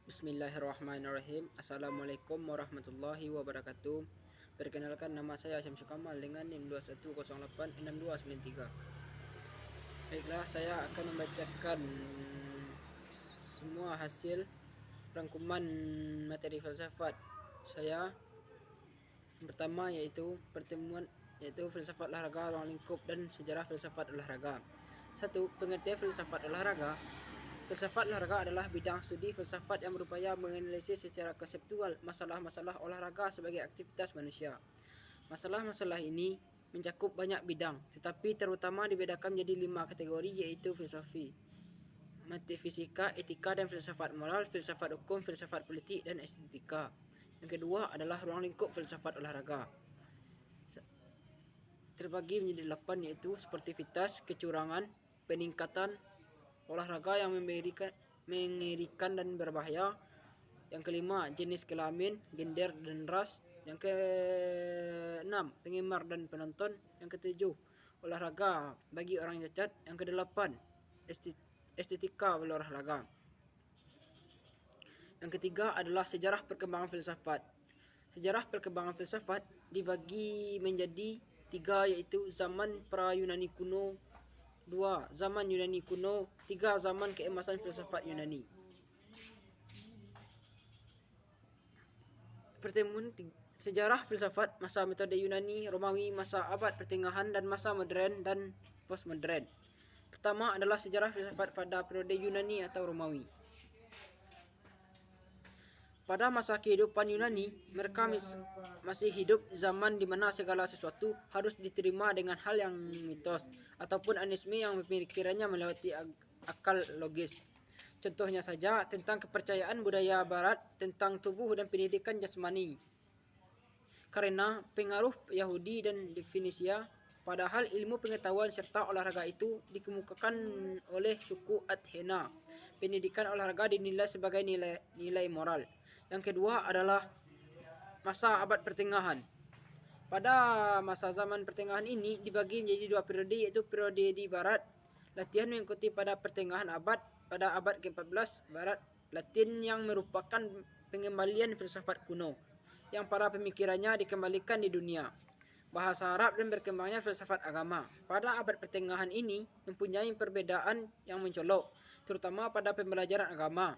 Bismillahirrahmanirrahim. Assalamualaikum warahmatullahi wabarakatuh. Perkenalkan, nama saya Syamsul Kamal dengan NIM 21086293. Baiklah, saya akan membacakan semua hasil rangkuman materi filsafat saya. Yang pertama yaitu filsafat olahraga, ruang lingkup, dan sejarah filsafat olahraga. 1. Pengertian filsafat olahraga. Filsafat olahraga adalah bidang studi filsafat yang berupaya menganalisis secara konseptual masalah-masalah olahraga sebagai aktivitas manusia. Masalah-masalah ini mencakup banyak bidang, tetapi terutama dibedakan menjadi 5 kategori, yaitu filosofi, metafisika, etika, dan filsafat moral, filsafat hukum, filsafat politik, dan estetika. Yang kedua adalah ruang lingkup filsafat olahraga. Terbagi menjadi 8, yaitu sportivitas, kecurangan, peningkatan, olahraga yang mengerikan dan berbahaya. Yang kelima, jenis kelamin, gender, dan ras. Yang keenam, penggemar dan penonton. Yang ketujuh, olahraga bagi orang cacat. Yang kedelapan, estetika berolahraga. Yang ketiga adalah sejarah perkembangan filsafat. Sejarah perkembangan filsafat dibagi menjadi 3, yaitu zaman pra-Yunani kuno, 2. Zaman Yunani kuno, 3. Zaman keemasan filsafat Yunani. Pertemuan sejarah filsafat masa metode Yunani, Romawi, masa abad pertengahan, dan masa modern dan postmodern. Pertama adalah sejarah filsafat pada periode Yunani atau Romawi. Pada masa kehidupan Yunani, mereka masih hidup zaman di mana segala sesuatu harus diterima dengan hal yang mitos ataupun animisme yang pemikirannya melewati akal logis. Contohnya saja tentang kepercayaan budaya barat tentang tubuh dan pendidikan jasmani. Karena pengaruh Yahudi dan Fenisia, padahal ilmu pengetahuan serta olahraga itu dikemukakan oleh suku Athena. Pendidikan olahraga dinilai sebagai nilai moral. Yang kedua adalah masa abad pertengahan. Pada masa zaman pertengahan ini dibagi menjadi 2 periode, yaitu periode di barat, latihan mengikuti pada pertengahan abad, pada abad ke-14 barat Latin, yang merupakan pengembalian filsafat kuno yang para pemikirannya dikembalikan di dunia. Bahasa Arab dan berkembangnya filsafat agama pada abad pertengahan ini mempunyai perbedaan yang mencolok, terutama pada pembelajaran agama.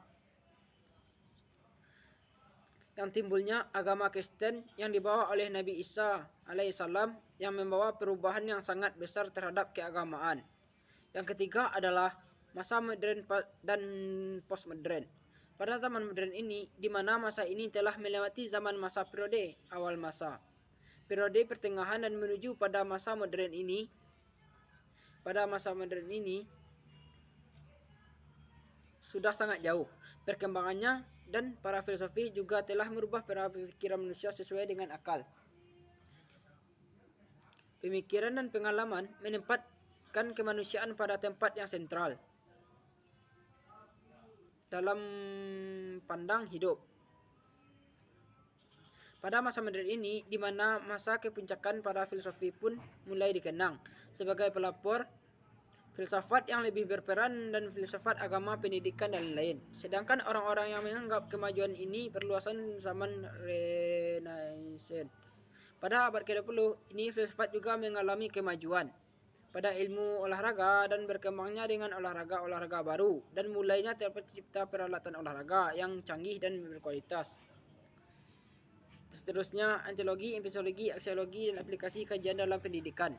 Yang timbulnya agama Kristen yang dibawa oleh Nabi Isa alaihissalam, yang membawa perubahan yang sangat besar terhadap keagamaan. Yang ketiga adalah masa modern dan postmodern. Pada zaman modern ini, di mana masa ini telah melewati zaman masa periode awal masa, periode pertengahan, dan menuju pada masa modern ini. Pada masa modern ini sudah sangat jauh perkembangannya, dan para filosofi juga telah merubah para pemikiran manusia sesuai dengan akal. Pemikiran dan pengalaman menempatkan kemanusiaan pada tempat yang sentral dalam pandang hidup. Pada masa modern ini, di mana masa kepuncakan para filosofi pun mulai dikenang sebagai pelopor filsafat yang lebih berperan, dan filsafat agama, pendidikan, dan lain-lain. Sedangkan orang-orang yang menganggap kemajuan ini perluasan zaman Renaissance. Pada abad ke-20 ini filsafat juga mengalami kemajuan pada ilmu olahraga dan berkembangnya dengan olahraga baru, dan mulainya tercipta peralatan olahraga yang canggih dan berkualitas. Seterusnya, ontologi, epistemologi, aksiologi, dan aplikasi kajian dalam pendidikan.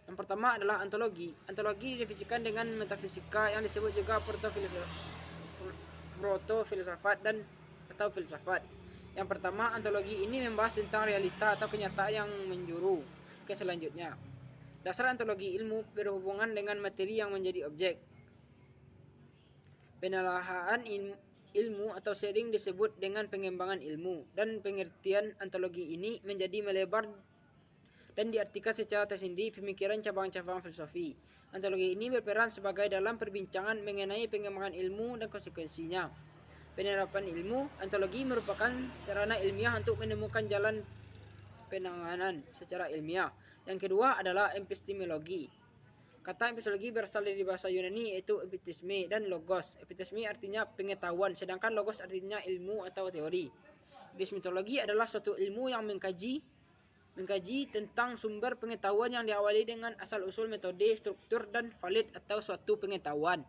Yang pertama adalah ontologi. Ontologi didefinisikan dengan metafisika yang disebut juga protofilsafat dan atau filsafat. Yang pertama, ontologi ini membahas tentang realita atau kenyataan yang menjuru ke selanjutnya. Dasar ontologi ilmu berhubungan dengan materi yang menjadi objek. Penelaahan ilmu atau sering disebut dengan pengembangan ilmu, dan pengertian ontologi ini menjadi melebar dan diartikan secara tersendiri pemikiran cabang-cabang filosofi. Ontologi ini berperan sebagai dalam perbincangan mengenai pengembangan ilmu dan konsekuensinya. Penerapan ilmu, ontologi merupakan sarana ilmiah untuk menemukan jalan penanganan secara ilmiah. Yang kedua adalah epistemologi. Kata epistemologi berasal dari bahasa Yunani yaitu epitisme dan logos. Epitisme artinya pengetahuan, sedangkan logos artinya ilmu atau teori. Epistemologi adalah suatu ilmu yang mengkaji tentang sumber pengetahuan yang diawali dengan asal-usul metode, struktur, dan valid atau suatu pengetahuan.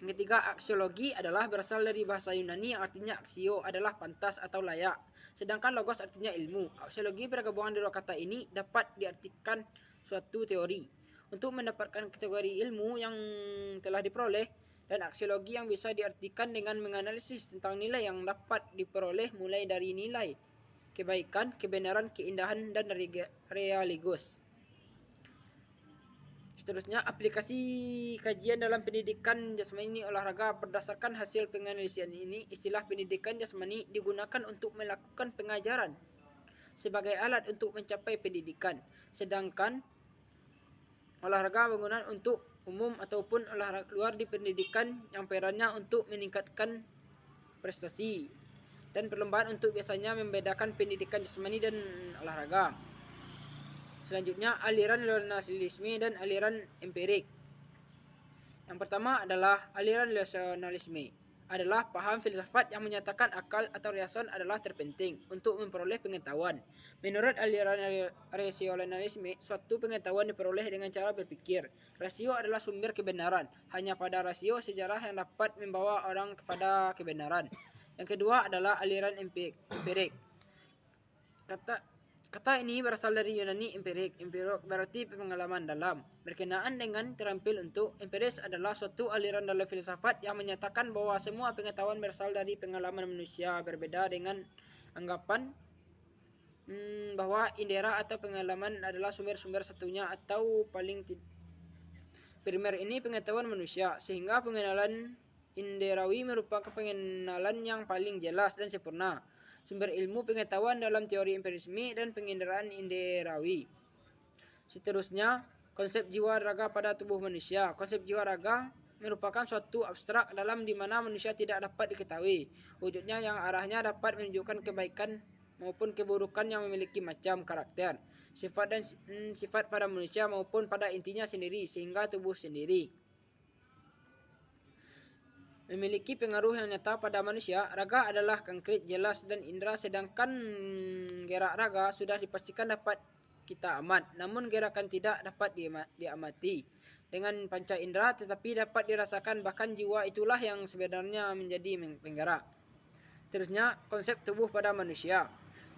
Yang ketiga, aksiologi adalah berasal dari bahasa Yunani yang artinya aksio adalah pantas atau layak. Sedangkan logos artinya ilmu. Aksiologi bergabungan dua kata ini dapat diartikan suatu teori. Untuk mendapatkan kategori ilmu yang telah diperoleh, dan aksiologi yang bisa diartikan dengan menganalisis tentang nilai yang dapat diperoleh mulai dari nilai kebaikan, kebenaran, keindahan, dan realigus. Seterusnya, aplikasi kajian dalam pendidikan jasmani olahraga. Berdasarkan hasil penganalisian ini, istilah pendidikan jasmani digunakan untuk melakukan pengajaran sebagai alat untuk mencapai pendidikan. Sedangkan olahraga bangunan untuk umum ataupun olahraga luar di pendidikan yang perannya untuk meningkatkan prestasi. Dan perlombaan untuk biasanya membedakan pendidikan jasmani dan olahraga. Selanjutnya, aliran rasionalisme dan aliran empirik. Yang pertama adalah aliran rasionalisme. Adalah paham filsafat yang menyatakan akal atau reason adalah terpenting untuk memperoleh pengetahuan. Menurut aliran rasionalisme, suatu pengetahuan diperoleh dengan cara berpikir. Rasio adalah sumber kebenaran. Hanya pada rasio sejarah yang dapat membawa orang kepada kebenaran. Yang kedua adalah aliran empirik. Kata ini berasal dari Yunani empirik. Empirok berarti pengalaman dalam. Berkenaan dengan terampil untuk, empiris adalah suatu aliran dalam filsafat yang menyatakan bahwa semua pengetahuan berasal dari pengalaman manusia, berbeda dengan anggapan bahwa indera atau pengalaman adalah sumber-sumber satunya atau paling primer ini pengetahuan manusia, sehingga pengenalan inderawi merupakan pengenalan yang paling jelas dan sempurna. Sumber ilmu pengetahuan dalam teori empirisme dan penginderaan inderawi. Seterusnya, konsep jiwa raga pada tubuh manusia. Konsep jiwa raga merupakan suatu abstrak dalam di mana manusia tidak dapat diketahui wujudnya yang arahnya dapat menunjukkan kebaikan maupun keburukan yang memiliki macam karakter, sifat dan sifat pada manusia maupun pada intinya sendiri sehingga tubuh sendiri memiliki pengaruh yang nyata pada manusia. Raga adalah konkret, jelas, dan indera, sedangkan gerak raga sudah dipastikan dapat kita amat, namun gerakan tidak dapat diamati dengan panca indera, tetapi dapat dirasakan. Bahkan jiwa itulah yang sebenarnya menjadi penggerak. Terusnya, konsep tubuh pada manusia.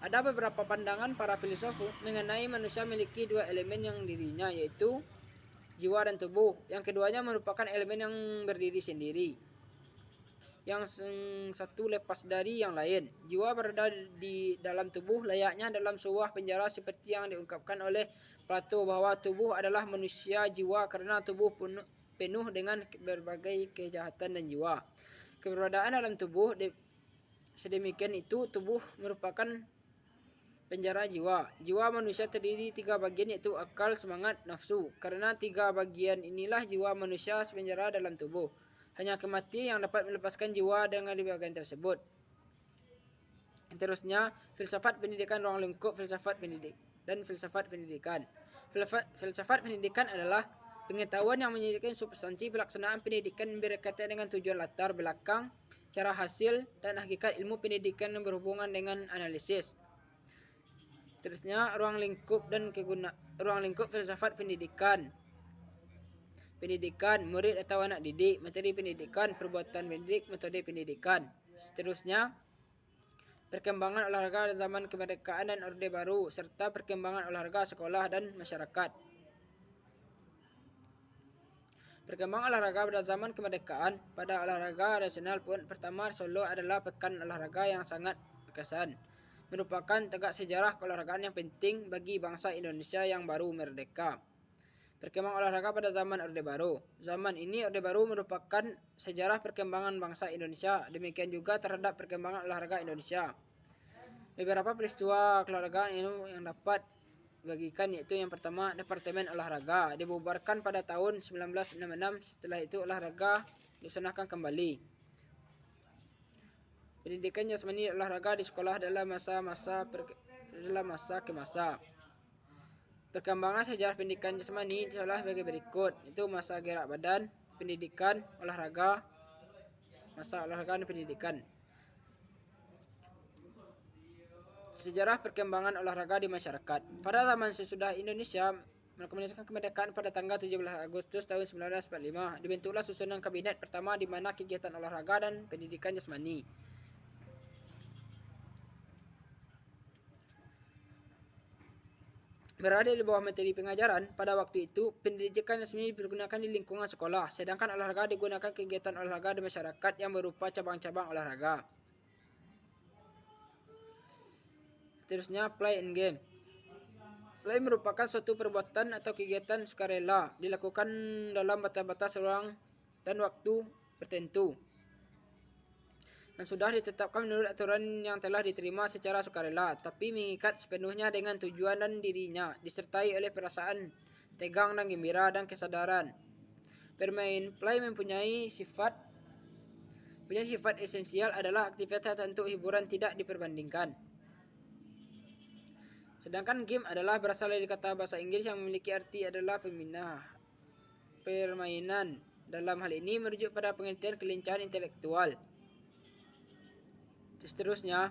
Ada beberapa pandangan para filsuf mengenai manusia memiliki dua elemen yang dirinya, yaitu jiwa dan tubuh. Yang keduanya merupakan elemen yang berdiri sendiri, yang satu lepas dari yang lain. Jiwa berada di dalam tubuh layaknya dalam sebuah penjara, seperti yang diungkapkan oleh Plato bahwa tubuh adalah manusia jiwa karena tubuh penuh dengan berbagai kejahatan dan jiwa. Keberadaan dalam tubuh sedemikian itu, tubuh merupakan penjara jiwa. Jiwa manusia terdiri 3 bagian, yaitu akal, semangat, nafsu. Karena 3 bagian inilah jiwa manusia sepenjara dalam tubuh. Hanya kematian yang dapat melepaskan jiwa dengan di bagian tersebut. Terusnya, filsafat pendidikan ruang lingkup filsafat pendidik dan filsafat pendidikan. Filsafat pendidikan adalah pengetahuan yang menyediakan substansi pelaksanaan pendidikan berkaitan dengan tujuan latar belakang, cara hasil, dan hakikat ilmu pendidikan yang berhubungan dengan analisis. Terusnya, ruang lingkup filsafat pendidikan. Pendidikan, murid atau anak didik, materi pendidikan, perbuatan pendidik, metode pendidikan. Seterusnya, perkembangan olahraga zaman kemerdekaan dan Orde Baru, serta perkembangan olahraga sekolah dan masyarakat. Perkembangan olahraga pada zaman kemerdekaan. Pada olahraga nasional pun, pertama Solo adalah pekan olahraga yang sangat berkesan. Merupakan tegak sejarah keolahragaan yang penting bagi bangsa Indonesia yang baru merdeka. Perkembangan olahraga pada zaman Orde Baru. Zaman ini Orde Baru merupakan sejarah perkembangan bangsa Indonesia. Demikian juga terhadap perkembangan olahraga Indonesia. Beberapa peristiwa keolahragaan yang dapat bagikan, yaitu yang pertama, Departemen Olahraga dibubarkan pada tahun 1966. Setelah itu olahraga dilaksanakan kembali. Pendidikan jasmani olahraga di sekolah dalam masa ke masa. Perkembangan sejarah pendidikan jasmani adalah sebagai berikut. Itu masa gerak badan, pendidikan, olahraga, masa olahraga dan pendidikan. Sejarah perkembangan olahraga di masyarakat. Pada zaman sesudah Indonesia merekomendasikan kemerdekaan pada tanggal 17 Agustus tahun 1945, dibentuklah susunan kabinet pertama di mana kegiatan olahraga dan pendidikan jasmani berada di bawah materi pengajaran. Pada waktu itu, pendidikan jasmani digunakan di lingkungan sekolah, sedangkan olahraga digunakan kegiatan olahraga di masyarakat yang berupa cabang-cabang olahraga. Seterusnya, play and game. Play merupakan suatu perbuatan atau kegiatan sukarela dilakukan dalam batas-batas ruang dan waktu tertentu yang sudah ditetapkan menurut aturan yang telah diterima secara sukarela, tapi mengikat sepenuhnya dengan tujuan dan dirinya, disertai oleh perasaan tegang dan gembira dan kesadaran. Bermain play mempunyai sifat esensial adalah aktivitas untuk hiburan tidak diperbandingkan. Sedangkan game adalah berasal dari kata bahasa Inggris yang memiliki arti adalah permainan. Dalam hal ini merujuk pada pengertian kelincahan intelektual. Seterusnya,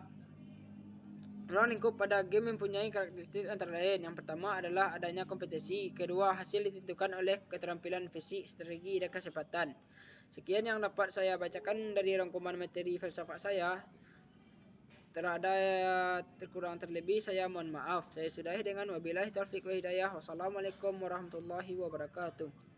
ruang lingkup pada game mempunyai karakteristik antara lain. Yang pertama adalah adanya kompetisi. Kedua, hasil ditentukan oleh keterampilan fisik, strategi, dan kecepatan. Sekian yang dapat saya bacakan dari rangkuman materi filsafat saya. Terada terkurang terlebih saya mohon maaf. Saya sudahi dengan wabillahi taufik wa hidayah. Wassalamualaikum warahmatullahi wabarakatuh.